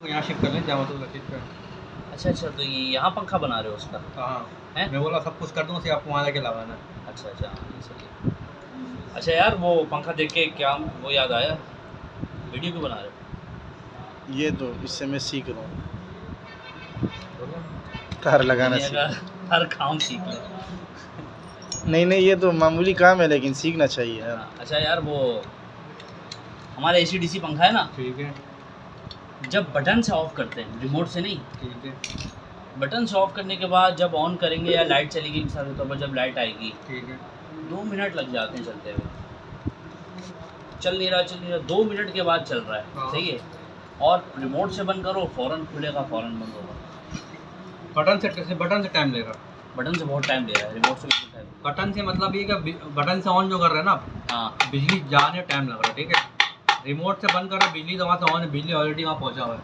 यहाँ शिफ्ट कर लें जहाँ तो लतीफ़ पे। अच्छा अच्छा, तो ये यहाँ पंखा बना रहे हो उसका? हाँ हैं? मैं बोला सब कुछ कर दूँ, उसे आपको वहाँ जाके लगाना। अच्छा अच्छा, हाँ, ये सही है। अच्छा यार, वो पंखा देख के क्या वो याद आया, वीडियो क्यों बना रहे हो? ये तो इससे मैं सीख रहा हूँ बोलो। कार लगाना दुनिया का हर काम सीख ले। नहीं ये तो मामूली काम है लेकिन सीखना चाहिए यार। हाँ, अच्छा यार, वो हमारा AC/DC पंखा है ना, ठीक है जब बटन से ऑफ करते हैं, रिमोट से नहीं, ठीक है बटन से ऑफ करने के बाद जब ऑन करेंगे या लाइट चलेगी, मिसाल के तौर पर जब लाइट आएगी, ठीक है 2 मिनट लग जाते हैं चलते हुए। चल नहीं रहा 2 मिनट के बाद चल रहा है, हाँ। सही है। और रिमोट से बंद करो, फ़ौरन खुलेगा, फ़ौरन बंद होगा। बटन से टाइम लेगा। बटन से बहुत टाइम ले रहा है, रिमोट से बिल्कुल टाइम। बटन से मतलब ये कि बटन से ऑन जो कर रहे हैं ना आप, हाँ बिजली जाने टाइम लग रहा है, ठीक है। रिमोट से बंद कर रहे हैं, बिजली तो वहाँ से ऑन है, बिजली ऑलरेडी वहाँ पहुँचा हुआ है।